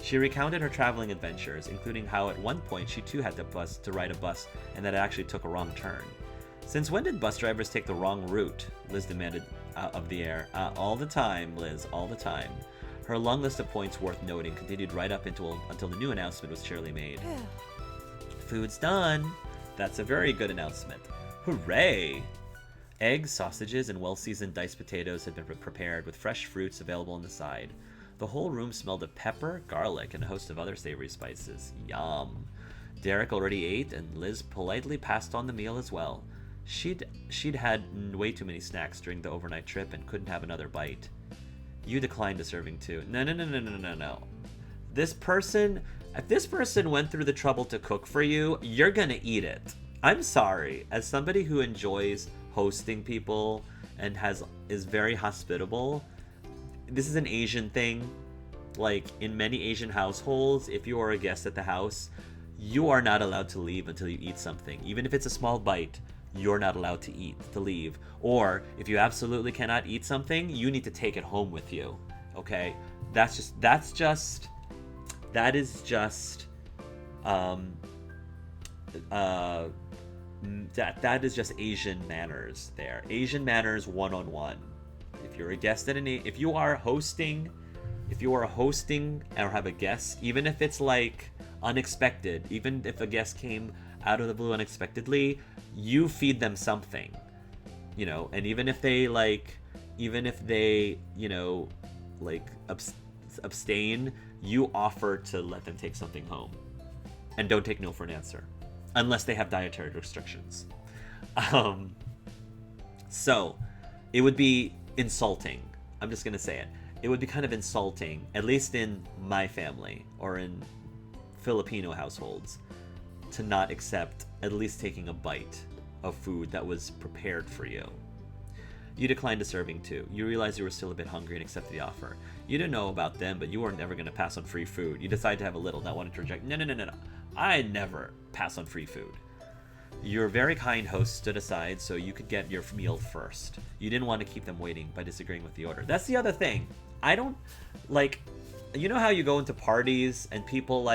She recounted her traveling adventures, including how at one point she too had to ride a bus and that it actually took a wrong turn. Since when did bus drivers take the wrong route? Liz demanded of the air. All the time, Liz, all the time. Her long list of points worth noting continued right up until the new announcement was cheerily made. Food's done. That's a very good announcement. Hooray! Eggs, sausages, and well-seasoned diced potatoes had been prepared with fresh fruits available on the side. The whole room smelled of pepper, garlic, and a host of other savory spices. Yum. Derek already ate, and Liz politely passed on the meal as well. She'd had way too many snacks during the overnight trip and couldn't have another bite. You declined a serving too. No. If this person went through the trouble to cook for you, you're gonna eat it. I'm sorry. As somebody who enjoys hosting people and is very hospitable, this is an Asian thing. Like, in many Asian households, if you are a guest at the house, you are not allowed to leave until you eat something. Even if it's a small bite, you're not allowed to leave. Or, if you absolutely cannot eat something, you need to take it home with you. Okay? That is just Asian manners there. Asian manners 101. If you're a guest if you are hosting or have a guest, even if it's like unexpected, even if a guest came out of the blue unexpectedly, you feed them something, and even if they abstain, you offer to let them take something home, and don't take no for an answer unless they have dietary restrictions. So it would be insulting. I'm just gonna say it. It would be kind of insulting, at least in my family or in Filipino households, to not accept at least taking a bite of food that was prepared for you. You declined a serving too. You realized you were still a bit hungry and accepted the offer. You didn't know about them, but you weren't ever going to pass on free food. You decided to have a little, not wanting to reject. No. I never pass on free food. Your very kind host stood aside so you could get your meal first. You didn't want to keep them waiting by disagreeing with the order. That's the other thing. I don't, you know how you go into parties and people,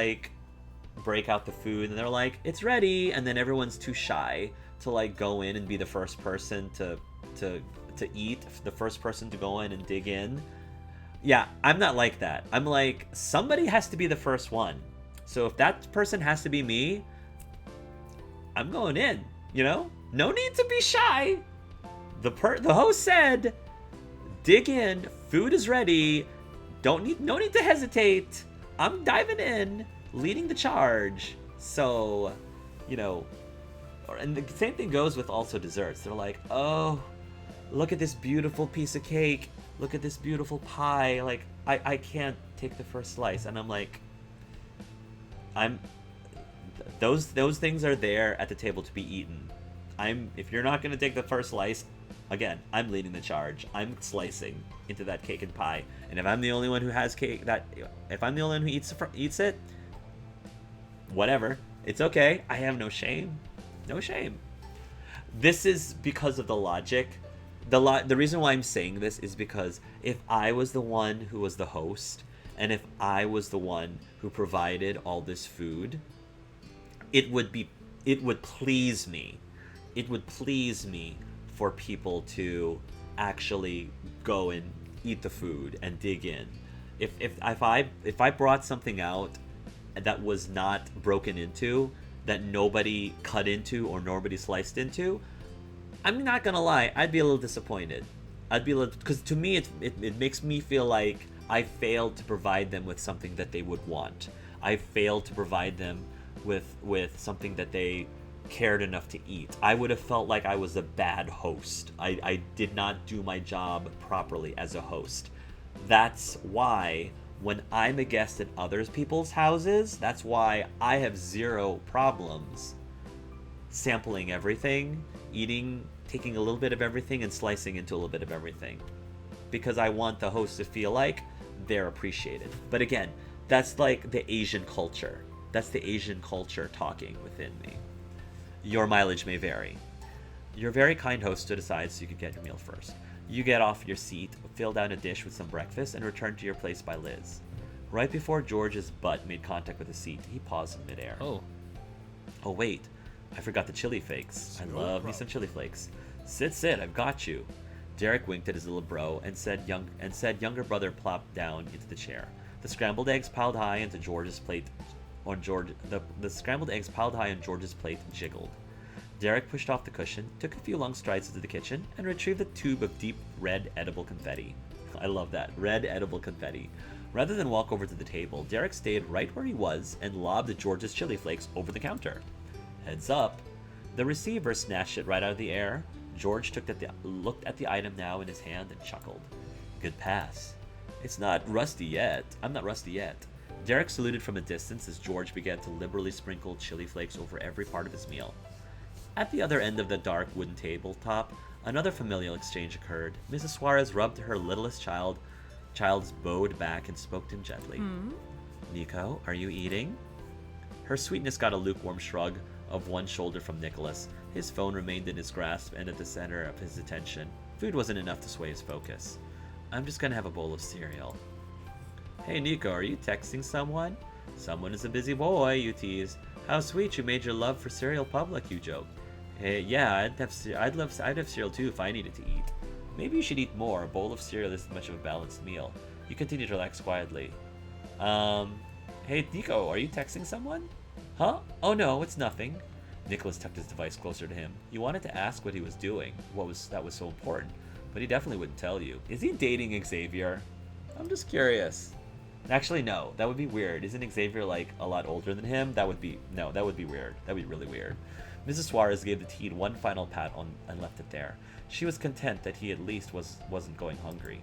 break out the food and they're like, it's ready, and then everyone's too shy to, go in and be the first person to eat, the first person to go in and dig in. Yeah, I'm not like that. I'm like, somebody has to be the first one. So if that person has to be me, I'm going in, No need to be shy. The host said, dig in, food is ready. No need to hesitate. I'm diving in, leading the charge. So, and the same thing goes with also desserts. They're like, oh, look at this beautiful piece of cake. Look at this beautiful pie. I can't take the first slice. And I'm like, those things are there at the table to be eaten. If you're not going to take the first slice, again, I'm leading the charge. I'm slicing into that cake and pie. And if I'm the only one who has cake, if I'm the only one who eats it, whatever. It's okay. I have no shame. No shame. This is because of the logic. The reason why I'm saying this is because if I was the one who was the host, and if I was the one who provided all this food, it would please me. It would please me for people to actually go and eat the food and dig in. If I brought something out that was not broken into, that nobody cut into or nobody sliced into, I'm not gonna lie, I'd be a little disappointed. Because to me it makes me feel like I failed to provide them with something that they would want. I failed to provide them with something that they cared enough to eat. I would have felt like I was a bad host. I did not do my job properly as a host. That's why when I'm a guest at other people's houses, that's why I have zero problems sampling everything, eating, taking a little bit of everything and slicing into a little bit of everything. Because I want the host to feel like they're appreciated. But again, that's like the Asian culture. That's the Asian culture talking within me. Your mileage may vary. Your very kind host stood aside so you could get your meal first. You get off your seat, fill down a dish with some breakfast, and return to your place by Liz. Right before George's butt made contact with the seat, he paused in midair. Oh wait, I forgot the chili flakes. I love me some chili flakes. Sit, I've got you. Derek winked at his little bro and said younger brother plopped down into the chair. The scrambled eggs piled high onto George's plate the scrambled eggs piled high on George's plate jiggled. Derek pushed off the cushion, took a few long strides into the kitchen, and retrieved a tube of deep red edible confetti. I love that. Red edible confetti. Rather than walk over to the table, Derek stayed right where he was and lobbed George's chili flakes over the counter. Heads up. The receiver snatched it right out of the air. George looked at the item now in his hand and chuckled. Good pass. I'm not rusty yet. Derek saluted from a distance as George began to liberally sprinkle chili flakes over every part of his meal. At the other end of the dark wooden tabletop, another familial exchange occurred. Mrs. Suarez rubbed her littlest child's bowed back and spoke to him gently. Nico, are you eating? Her sweetness got a lukewarm shrug of one shoulder from Nicholas. His phone remained in his grasp and at the center of his attention. Food wasn't enough to sway his focus. I'm just gonna have a bowl of cereal. Hey Nico, are you texting someone? Someone is a busy boy, you tease. How sweet, you made your love for cereal public, you joke. Hey, yeah, I'd have cereal too if I needed to eat. Maybe you should eat more. A bowl of cereal isn't much of a balanced meal. You continue to relax quietly. Hey Nico, are you texting someone? Huh? Oh no, it's nothing. Nicholas tucked his device closer to him. He wanted to ask what he was doing, that was so important, but he definitely wouldn't tell you. Is he dating Xavier? I'm just curious. Actually, no. That would be weird. Isn't Xavier, like, a lot older than him? That would be weird. That would be really weird. Mrs. Suarez gave the teat one final pat and left it there. She was content that he at least wasn't going hungry.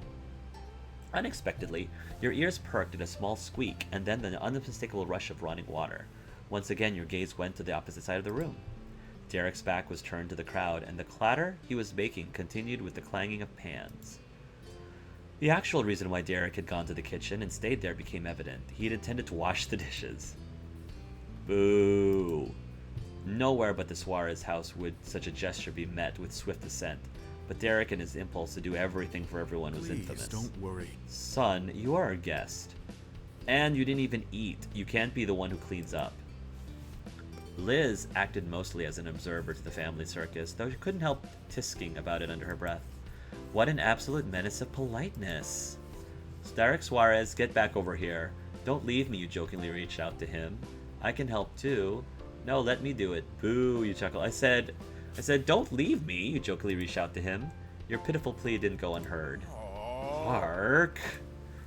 Unexpectedly, your ears perked at a small squeak, and then the unmistakable rush of running water. Once again, your gaze went to the opposite side of the room. Derek's back was turned to the crowd, and the clatter he was making continued with the clanging of pans. The actual reason why Derek had gone to the kitchen and stayed there became evident. He had intended to wash the dishes. Boo! Nowhere but the Suarez house would such a gesture be met with swift dissent, but Derek and his impulse to do everything for everyone was infamous. Don't worry. Son, you are a guest. And you didn't even eat. You can't be the one who cleans up. Liz acted mostly as an observer to the family circus, though she couldn't help tisking about it under her breath. What an absolute menace of politeness. Derek Suarez, get back over here. Don't leave me, you jokingly reached out to him. I can help too. No, let me do it. Boo, you chuckle. I said, don't leave me, you jokingly reached out to him. Your pitiful plea didn't go unheard. Mark.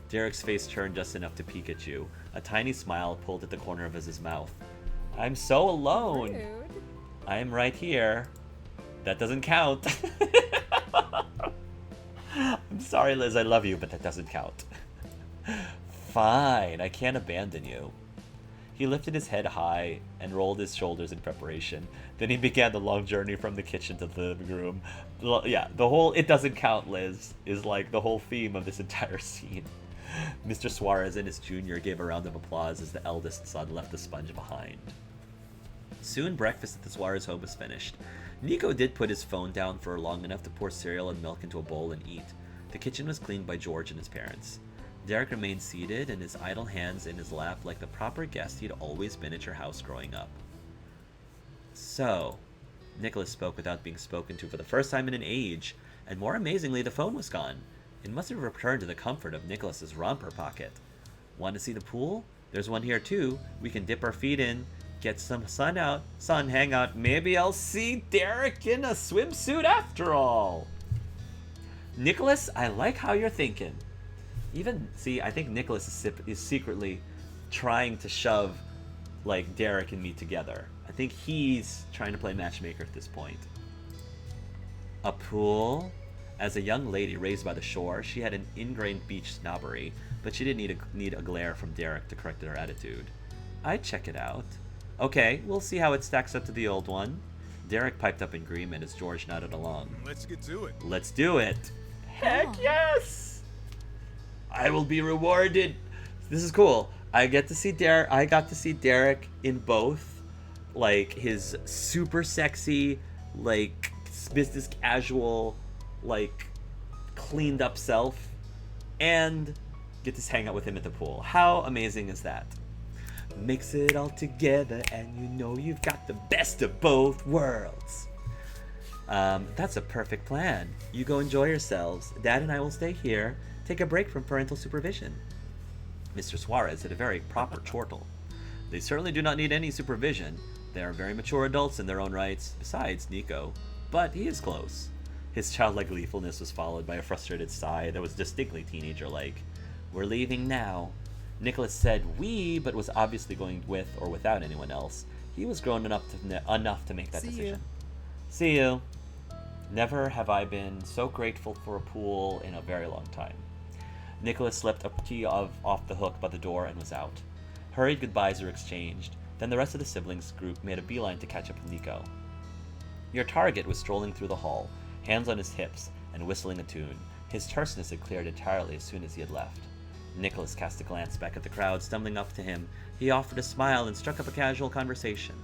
Derek's face turned just enough to peek at you. A tiny smile pulled at the corner of his mouth. I'm so alone. Rude. I'm right here. That doesn't count. I'm sorry, Liz, I love you, but that doesn't count. Fine, I can't abandon you. He lifted his head high and rolled his shoulders in preparation. Then he began the long journey from the kitchen to the living room. Yeah, the whole "it doesn't count, Liz" is like the whole theme of this entire scene. Mr. Suarez and his junior gave a round of applause as the eldest son left the sponge behind. Soon breakfast at the Suarez home was finished. Nico did put his phone down for long enough to pour cereal and milk into a bowl and eat. The kitchen was cleaned by George and his parents. Derek remained seated and his idle hands in his lap like the proper guest he'd always been at your house growing up. So, Nicholas spoke without being spoken to for the first time in an age, and more amazingly, the phone was gone. It must have returned to the comfort of Nicholas's romper pocket. Want to see the pool? There's one here too. We can dip our feet in, get some sun, hang out. Maybe I'll see Derek in a swimsuit after all. Nicholas, I like how you're thinking. I think Nicholas is secretly trying to shove, like, Derek and me together. I think he's trying to play matchmaker at this point. A pool? As a young lady raised by the shore, she had an ingrained beach snobbery, but she didn't need a glare from Derek to correct her attitude. I'd check it out. Okay, we'll see how it stacks up to the old one. Derek piped up in agreement as George nodded along. Let's get to it. Let's do it. Heck yes! I will be rewarded. This is cool. I got to see Derek in both, like, his super sexy, like, business casual, like, cleaned up self, and get to hang out with him at the pool. How amazing is that? Mix it all together and you know you've got the best of both worlds. That's a perfect plan. You go enjoy yourselves. Dad and I will stay here, take a break from parental supervision. Mr. Suarez had a very proper chortle. They certainly do not need any supervision. They are very mature adults in their own rights, besides Nico. But he is close. His childlike gleefulness was followed by a frustrated sigh that was distinctly teenager-like. We're leaving now. Nicholas said we, but was obviously going with or without anyone else. He was grown enough to make that decision. See you. Never have I been so grateful for a pool in a very long time. Nicholas slipped a key off the hook by the door and was out. Hurried goodbyes were exchanged. Then the rest of the siblings group made a beeline to catch up with Nico. Your target was strolling through the hall, hands on his hips, and whistling a tune. His terseness had cleared entirely as soon as he had left. Nicholas cast a glance back at the crowd stumbling up to him. He offered a smile and struck up a casual conversation.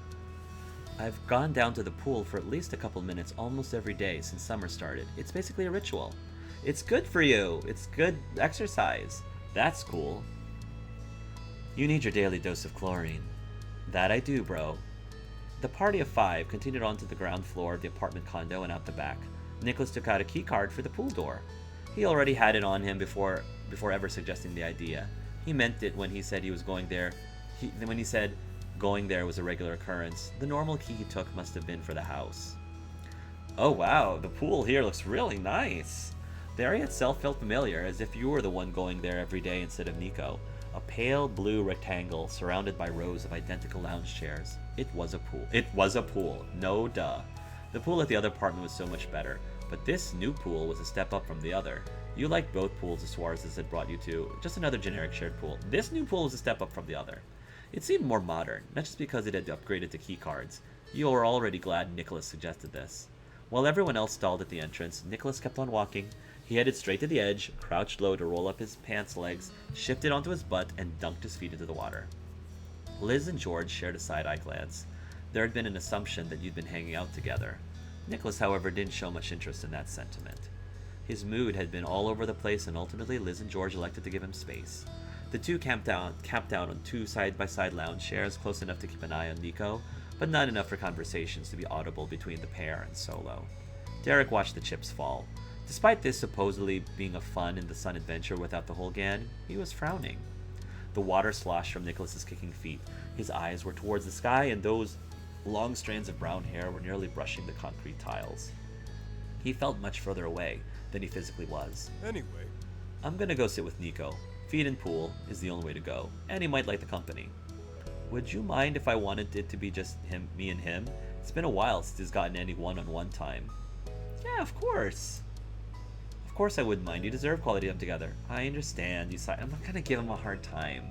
I've gone down to the pool for at least a couple minutes almost every day since summer started. It's basically a ritual. It's good for you. It's good exercise. That's cool. You need your daily dose of chlorine. That I do, bro. The party of 5 continued on to the ground floor of the apartment condo and out the back. Nicholas took out a key card for the pool door. He already had it on him before ever suggesting the idea. He meant it when he said he was going there. When he said going there was a regular occurrence, the normal key he took must have been for the house. Oh wow, the pool here looks really nice. The area itself felt familiar, as if you were the one going there every day instead of Nico. A pale blue rectangle surrounded by rows of identical lounge chairs. It was a pool. It was a pool. No duh. The pool at the other apartment was so much better, but this new pool was a step up from the other. You liked both pools the Suarez's had brought you to, just another generic shared pool. This new pool was a step up from the other. It seemed more modern, not just because it had upgraded to key cards. You were already glad Nicholas suggested this. While everyone else stalled at the entrance, Nicholas kept on walking. He headed straight to the edge, crouched low to roll up his pants legs, shifted onto his butt, and dunked his feet into the water. Liz and George shared a side-eye glance. There had been an assumption that you'd been hanging out together. Nicholas, however, didn't show much interest in that sentiment. His mood had been all over the place, and ultimately Liz and George elected to give him space. The two camped down on 2 side-by-side lounge chairs, close enough to keep an eye on Nico, but not enough for conversations to be audible between the pair and Solo. Derek watched the chips fall. Despite this supposedly being a fun in-the-sun adventure without the whole gang, he was frowning. The water sloshed from Nicholas's kicking feet. His eyes were towards the sky, and those long strands of brown hair were nearly brushing the concrete tiles. He felt much further away than he physically was. Anyway, I'm gonna go sit with Nico. Feed and pool is the only way to go, and he might like the company. Would you mind if I wanted it to be just me and him? It's been a while since he's gotten any one-on-one time. Yeah, of course. Of course I wouldn't mind. You deserve quality time together. I understand. I'm not gonna give him a hard time.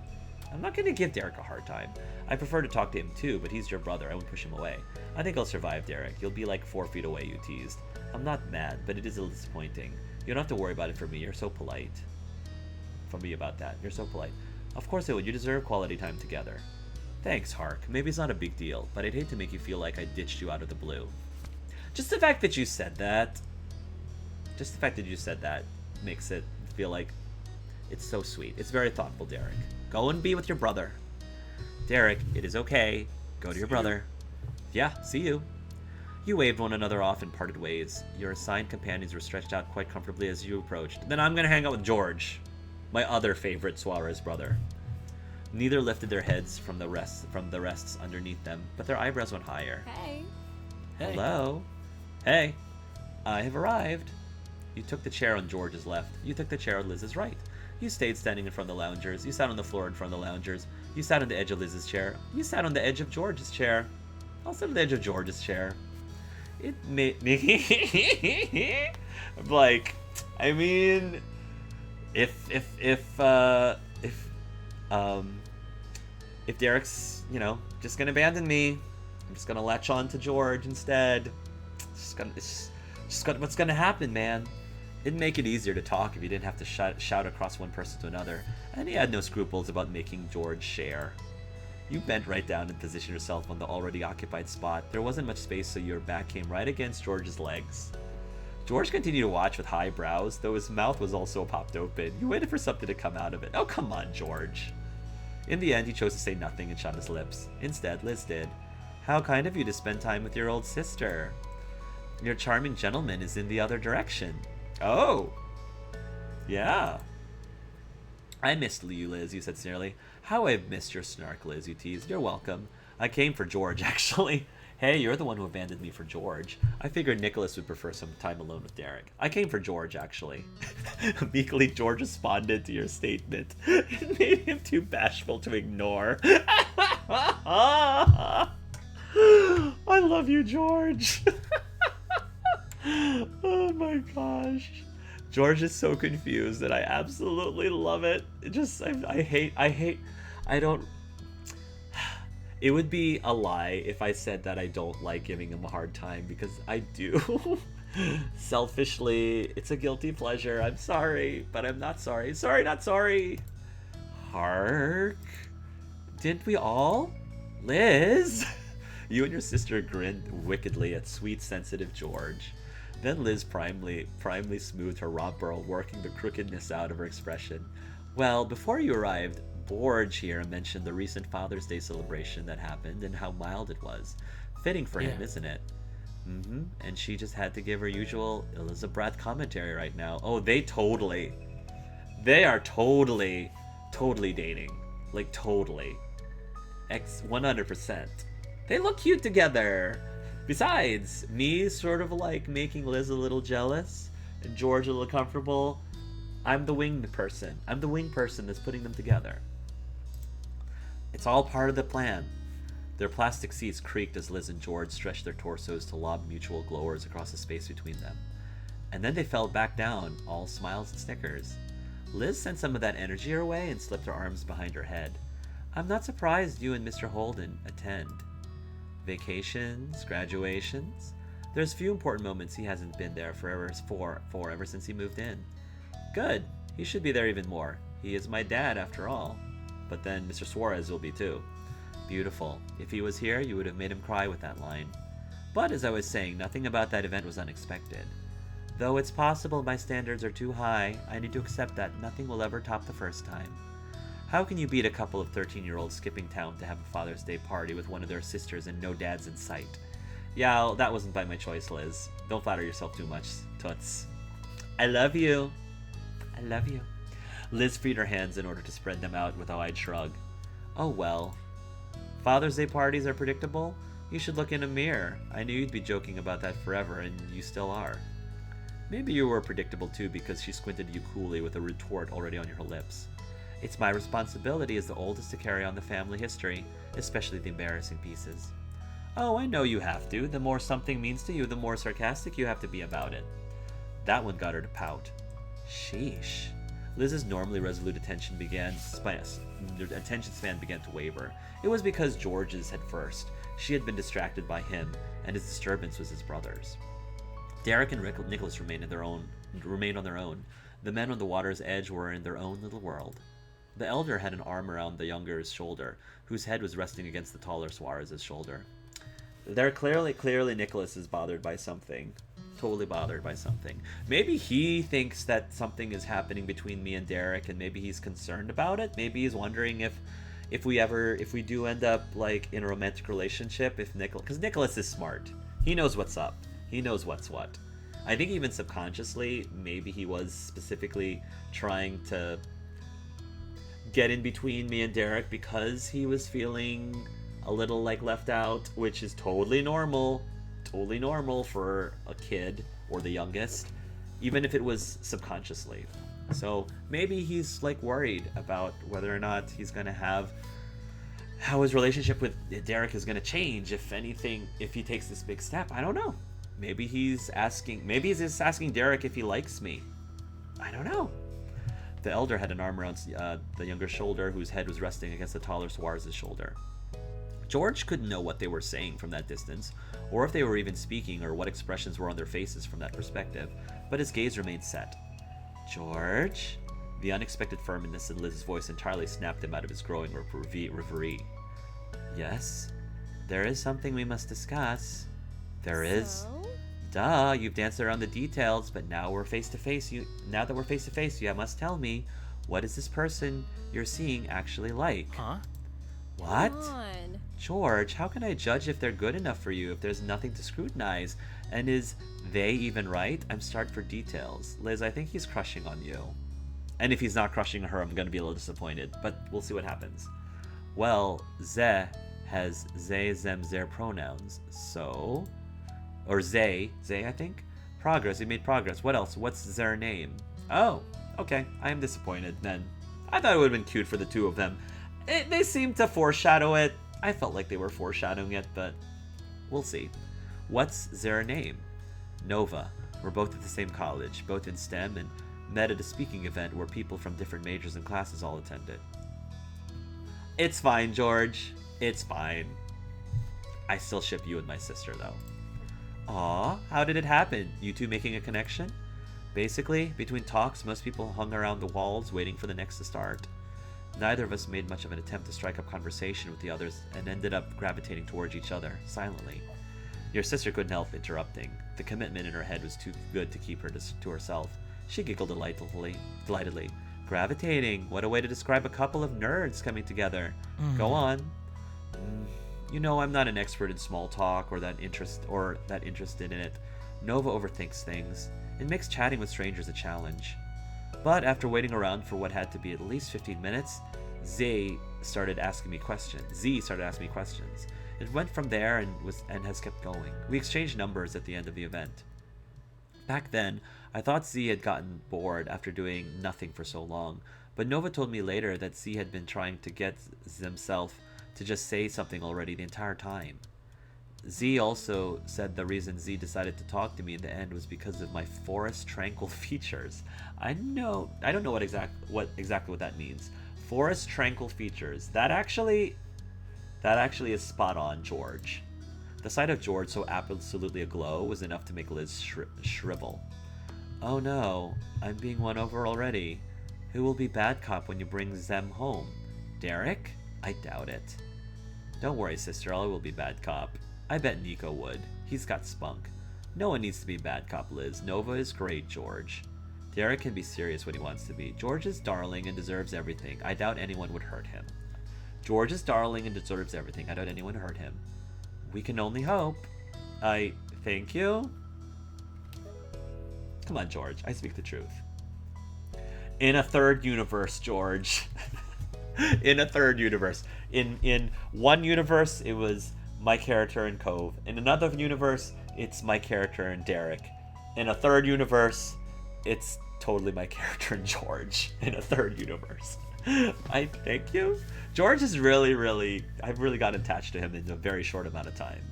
I'm not gonna give Derek a hard time. I prefer to talk to him too, but he's your brother. I won't push him away. I think I'll survive, Derek. You'll be like 4 feet away, you teased. I'm not mad, but it is a little disappointing. You don't have to worry about it for me. You're so polite. For me about that. You're so polite. Of course I would. You deserve quality time together. Thanks, Hark. Maybe it's not a big deal, but I'd hate to make you feel like I ditched you out of the blue. Just the fact that you said that. Just the fact that you said that makes it feel like it's so sweet. It's very thoughtful, Derek. Go and be with your brother. Derek, it is okay. Go to your brother. Yeah, see you. You waved one another off and parted ways. Your assigned companions were stretched out quite comfortably as you approached. Then I'm gonna hang out with George, my other favorite Suarez brother. Neither lifted their heads from the rests underneath them, but their eyebrows went higher. Hey. Hello. Hey. I have arrived. You took the chair on George's left. You took the chair on Liz's right. You stayed standing in front of the loungers. You sat on the floor in front of the loungers. You sat on the edge of Liz's chair. You sat on the edge of George's chair. I'll sit on the edge of George's chair. It made me like, I mean, if Derek's, just gonna abandon me, I'm just gonna latch on to George instead. It's just what's gonna happen, man. It'd make it easier to talk if you didn't have to shout across one person to another, and he had no scruples about making George share. You bent right down and positioned yourself on the already occupied spot. There wasn't much space, so your back came right against George's legs. George continued to watch with high brows, though his mouth was also popped open. He waited for something to come out of it. Oh, come on, George. In the end, he chose to say nothing and shut his lips. Instead, Liz did. How kind of you to spend time with your old sister. Your charming gentleman is in the other direction. Oh. Yeah. I missed you, Liz, you said sincerely. How I've missed your snark, Liz, you teased. You're welcome. I came for George, actually. Hey, you're the one who abandoned me for George. I figured Nicholas would prefer some time alone with Derek. I came for George, actually. Meekly, George responded to your statement. It made him too bashful to ignore. I love you, George. Oh my gosh. George is so confused and I absolutely love it. It just, I don't... It would be a lie if I said that I don't like giving him a hard time, because I do. Selfishly, it's a guilty pleasure. I'm sorry, but I'm not sorry. Sorry, not sorry. Hark. Didn't we all? Liz! You and your sister grinned wickedly at sweet, sensitive George. Then Liz primely smoothed her romper, working the crookedness out of her expression. Well, before you arrived, Borge here mentioned the recent Father's Day celebration that happened and how mild it was. Fitting for him, isn't it? Mm-hmm. And she just had to give her usual Elizabeth commentary right now. Oh, they are totally dating. Like, totally. 100%. They look cute together. Besides, me sort of like making Liz a little jealous and George a little comfortable. I'm the winged person. I'm the winged person that's putting them together. It's all part of the plan. Their plastic seats creaked as Liz and George stretched their torsos to lob mutual glowers across the space between them. And then they fell back down, all smiles and snickers. Liz sent some of that energy her way and slipped her arms behind her head. I'm not surprised you and Mr. Holden attend. Vacations, graduations. There's few important moments he hasn't been there for ever since he moved in. Good. He should be there even more. He is my dad, after all. But then Mr. Suarez will be too. Beautiful. If he was here, you would have made him cry with that line. But as I was saying, nothing about that event was unexpected. Though it's possible my standards are too high, I need to accept that nothing will ever top the first time. How can you beat a couple of 13-year-olds skipping town to have a Father's Day party with one of their sisters and no dads in sight? Yeah, that wasn't by my choice, Liz. Don't flatter yourself too much, Toots. I love you. I love you. Liz freed her hands in order to spread them out with a wide shrug. Oh well. Father's Day parties are predictable? You should look in a mirror. I knew you'd be joking about that forever, and you still are. Maybe you were predictable too, because she squinted at you coolly with a retort already on her lips. It's my responsibility as the oldest to carry on the family history, especially the embarrassing pieces. Oh, I know you have to. The more something means to you, the more sarcastic you have to be about it. That one got her to pout. Sheesh. Liz's normally resolute attention span began to waver. It was because George's had first. She had been distracted by him, and his disturbance was his brother's. Derek and Nicholas remained on their own. The men on the water's edge were in their own little world. The elder had an arm around the younger's shoulder, whose head was resting against the taller Suarez's shoulder. They're clearly Nicholas is bothered by something. Totally bothered by something. Maybe he thinks that something is happening between me and Derek, and maybe he's concerned about it. Maybe he's wondering if we do end up like in a romantic relationship, because Nicholas is smart. He knows what's up. He knows what's what. I think even subconsciously, maybe he was specifically trying to get in between me and Derek because he was feeling a little like left out, which is totally normal for a kid or the youngest, even if it was subconsciously. So maybe he's like worried about whether or not he's gonna how his relationship with Derek is gonna change, if anything, if he takes this big step. I don't know. Maybe he's just asking Derek if he likes me. I don't know. The elder had an arm around the younger shoulder, whose head was resting against the taller Suarez's shoulder. George couldn't know what they were saying from that distance, or if they were even speaking, or what expressions were on their faces from that perspective, but his gaze remained set. George? The unexpected firmness in Liz's voice entirely snapped him out of his growing reverie. Yes? There is something we must discuss. There is. Duh, you've danced around the details, but now we're face to face. Now that we're face to face, you must tell me, what is this person you're seeing actually like? Huh? What? Come on. George, how can I judge if they're good enough for you if there's nothing to scrutinize? And is they even right? I'm starved for details. Liz, I think he's crushing on you. And if he's not crushing her, I'm gonna be a little disappointed, but we'll see what happens. Well, ze has ze, zem, zer pronouns, so... Or ze, I think? Progress, we made progress. What else? What's their name? Oh, okay, I am disappointed then. I thought it would have been cute for the two of them. They seem to foreshadow it. I felt like they were foreshadowing it, but we'll see. What's their name? Nova. We're both at the same college, both in STEM, and met at a speaking event where people from different majors and classes all attended. It's fine, George. It's fine. I still ship you and my sister, though. Aw, how did it happen? You two making a connection? Basically, between talks, most people hung around the walls waiting for the next to start. Neither of us made much of an attempt to strike up conversation with the others and ended up gravitating towards each other, silently. Your sister couldn't help interrupting. The commitment in her head was too good to keep her to herself. She giggled delightedly. Gravitating, what a way to describe a couple of nerds coming together. Go on. You know, I'm not an expert in small talk or that interested in it. Nova overthinks things. It makes chatting with strangers a challenge. But after waiting around for what had to be at least 15 minutes, Z started asking me questions. It went from there and has kept going. We exchanged numbers at the end of the event. Back then, I thought Z had gotten bored after doing nothing for so long, but Nova told me later that Z had been trying to get himself to just say something already the entire time. Z also said the reason Z decided to talk to me in the end was because of my forest tranquil features. I don't know what exactly that means. Forest tranquil features. That actually is spot on, George. The sight of George so absolutely aglow was enough to make Liz shrivel. Oh no, I'm being won over already. Who will be bad cop when you bring Zem home? Derek? I doubt it. Don't worry, sister, I will be bad cop. I bet Nico would. He's got spunk. No one needs to be bad cop, Liz. Nova is great, George. Derek can be serious when he wants to be. George is darling and deserves everything. I doubt anyone would hurt him. George is darling and deserves everything. I doubt anyone would hurt him. We can only hope. Thank you? Come on, George. I speak the truth. In a third universe, George. In a third universe. In one universe, it was my character and Cove. In another universe, it's my character and Derek. In a third universe, it's totally my character and George. In a third universe. I thank you. George is I've really got attached to him in a very short amount of time.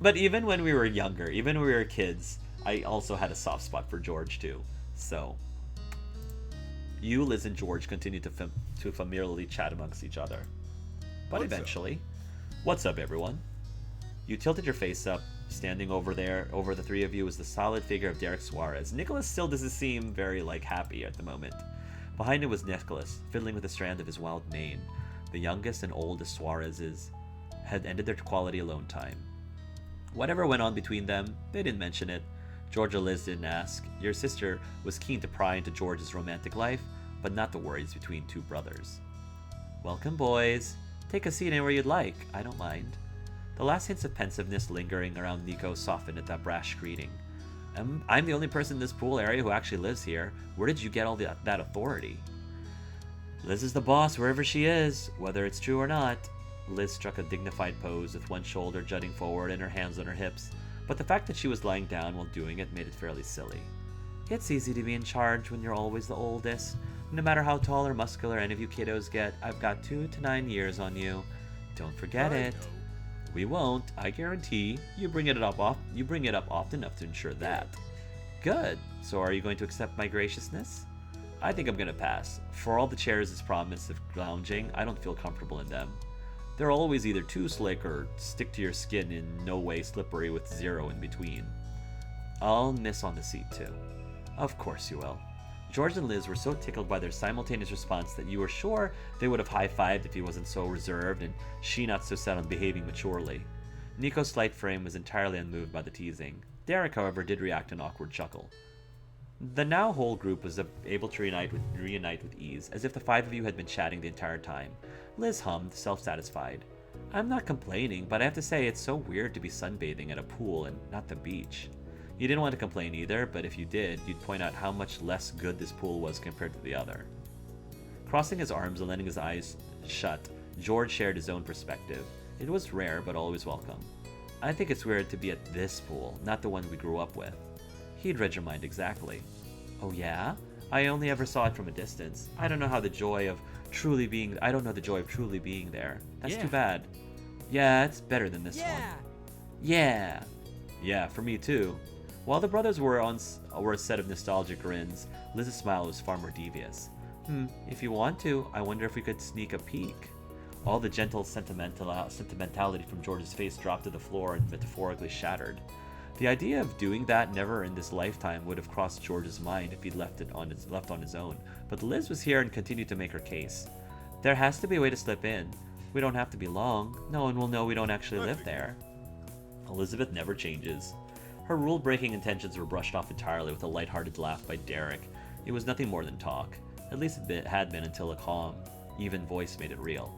But even when we were younger, even when we were kids, I also had a soft spot for George too. So, you, Liz, and George continue to familiarly chat amongst each other. But eventually, what's up, everyone? You tilted your face up. Standing over the three of you, was the solid figure of Derek Suarez. Nicholas still doesn't seem very, happy at the moment. Behind him was Nicholas, fiddling with a strand of his wild mane. The youngest and oldest Suarez's had ended their quality alone time. Whatever went on between them, they didn't mention it. George or Liz didn't ask. Your sister was keen to pry into George's romantic life, but not the worries between two brothers. Welcome, boys. Take a seat anywhere you'd like. I don't mind. The last hints of pensiveness lingering around Nico softened at that brash greeting. I'm the only person in this pool area who actually lives here. Where did you get all that authority? Liz is the boss wherever she is, whether it's true or not. Liz struck a dignified pose with one shoulder jutting forward and her hands on her hips, but the fact that she was lying down while doing it made it fairly silly. It's easy to be in charge when you're always the oldest. No matter how tall or muscular any of you kiddos get, I've got 2 to 9 years on you. Don't forget it. We won't, I guarantee. You bring it up often enough to ensure that. Good. So are you going to accept my graciousness? I think I'm going to pass. For all the chairs' promise of lounging, I don't feel comfortable in them. They're always either too slick or stick to your skin in no way slippery with zero in between. I'll miss on the seat too. Of course you will. George and Liz were so tickled by their simultaneous response that you were sure they would have high-fived if he wasn't so reserved and she not so set on behaving maturely. Nico's slight frame was entirely unmoved by the teasing. Derek, however, did react an awkward chuckle. The now whole group was able to reunite with ease, as if the five of you had been chatting the entire time. Liz hummed, self-satisfied. I'm not complaining, but I have to say it's so weird to be sunbathing at a pool and not the beach. You didn't want to complain either, but if you did, you'd point out how much less good this pool was compared to the other. Crossing his arms and letting his eyes shut, George shared his own perspective. It was rare, but always welcome. I think it's weird to be at this pool, not the one we grew up with. He'd read your mind exactly. Oh yeah? I only ever saw it from a distance. I don't know the joy of truly being there. That's too bad. Yeah, it's better than this one. Yeah. Yeah, for me too. While the brothers were a set of nostalgic grins, Liz's smile was far more devious. If you want to, I wonder if we could sneak a peek. All the gentle sentimentality from George's face dropped to the floor and metaphorically shattered. The idea of doing that never in this lifetime would have crossed George's mind if he'd left on his own, but Liz was here and continued to make her case. There has to be a way to slip in. We don't have to be long. No one will know we don't actually live there. Elizabeth never changes. Her rule-breaking intentions were brushed off entirely with a light-hearted laugh by Derek. It was nothing more than talk. At least it had been until a calm, even voice made it real.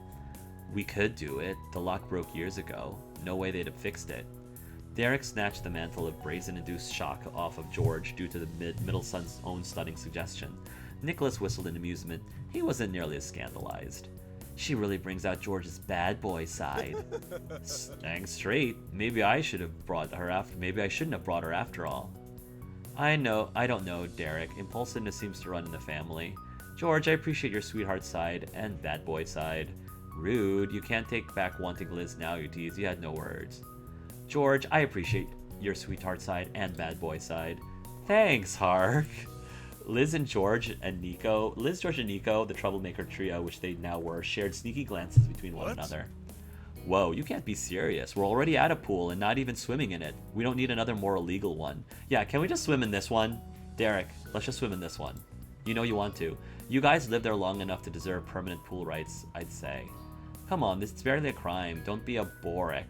We could do it. The lock broke years ago. No way they'd have fixed it. Derek snatched the mantle of brazen-induced shock off of George due to the middle son's own stunning suggestion. Nicholas whistled in amusement. He wasn't nearly as scandalized. She really brings out George's bad boy side. Dang straight. Maybe I shouldn't have brought her after all. I don't know, Derek. Impulsiveness seems to run in the family. George, I appreciate your sweetheart side and bad boy side. Rude. You can't take back wanting Liz now, you tease. You had no words. George, I appreciate your sweetheart side and bad boy side. Thanks, Hark. Liz, George, and Nico, the troublemaker trio, which they now were, shared sneaky glances between one another. Whoa, you can't be serious. We're already at a pool and not even swimming in it. We don't need another more illegal one. Yeah, can we just swim in this one? Derek, let's just swim in this one. You know you want to. You guys lived there long enough to deserve permanent pool rights, I'd say. Come on, this is barely a crime. Don't be a Boric.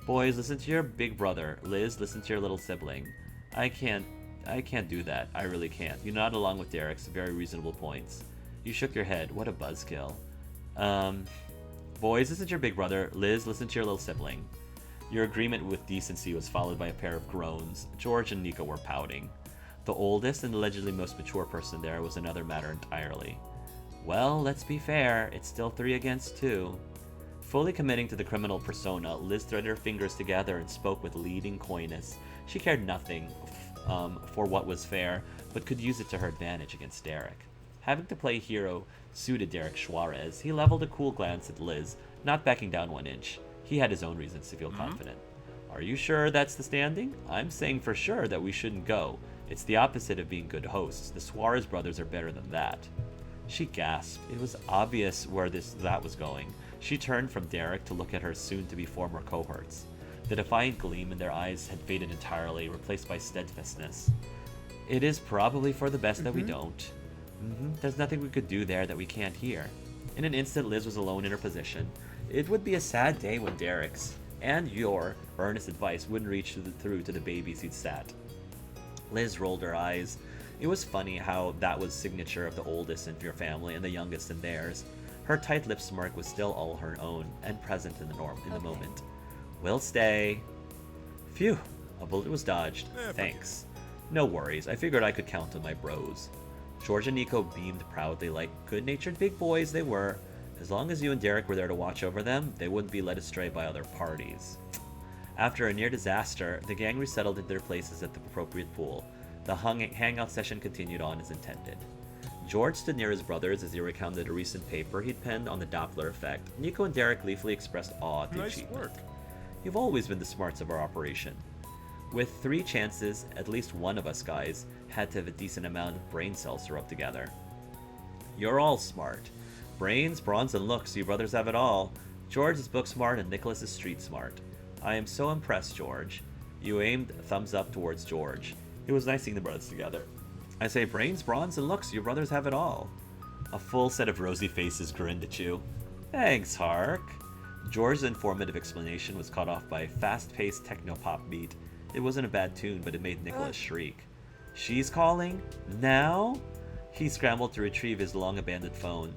Boys, listen to your big brother. Liz, listen to your little sibling. I can't do that. I really can't. You nod along with Derek's very reasonable points. You shook your head. What a buzzkill. Boys, listen to your big brother. Liz, listen to your little sibling. Your agreement with decency was followed by a pair of groans. George and Nico were pouting. The oldest and allegedly most mature person there was another matter entirely. Well, let's be fair. It's still 3 against 2. Fully committing to the criminal persona, Liz threaded her fingers together and spoke with leading coyness. She cared nothing for what was fair, but could use it to her advantage against Derek. Having to play hero suited Derek Suarez. He leveled a cool glance at Liz, not backing down 1 inch. He had his own reasons to feel confident. Are you sure that's the standing? I'm saying for sure that we shouldn't go. It's the opposite of being good hosts. The Suarez brothers are better than that. She gasped. It was obvious where that was going. She turned from Derek to look at her soon-to-be former cohorts. The defiant gleam in their eyes had faded entirely, replaced by steadfastness. It is probably for the best that we don't. There's nothing we could do there that we can't hear. In an instant, Liz was alone in her position. It would be a sad day when Derek's and your earnest advice wouldn't reach through to the babies he'd sat. Liz rolled her eyes. It was funny how that was signature of the oldest in your family and the youngest in theirs. Her tight-lipped smirk was still all her own and present in the moment. We'll stay. Phew, a bullet was dodged. Thanks. No worries, I figured I could count on my bros. George and Nico beamed proudly like good-natured big boys they were. As long as you and Derek were there to watch over them, they wouldn't be led astray by other parties. After a near disaster, the gang resettled into their places at the appropriate pool. The hangout session continued on as intended. George stood near his brothers as he recounted a recent paper he'd penned on the Doppler effect. Nico and Derek gleefully expressed awe at the achievement. Work. You've always been the smarts of our operation. With 3 chances, at least one of us guys had to have a decent amount of brain cells to rub together. You're all smart. Brains, bronze, and looks, you brothers have it all. George is book smart and Nicholas is street smart. I am so impressed, George. You aimed a thumbs up towards George. It was nice seeing the brothers together. I say brains, bronze, and looks, you brothers have it all. A full set of rosy faces grinned at you. Thanks, Hark. George's informative explanation was cut off by a fast-paced techno-pop beat. It wasn't a bad tune, but it made Nicholas shriek. She's calling? Now? He scrambled to retrieve his long abandoned phone.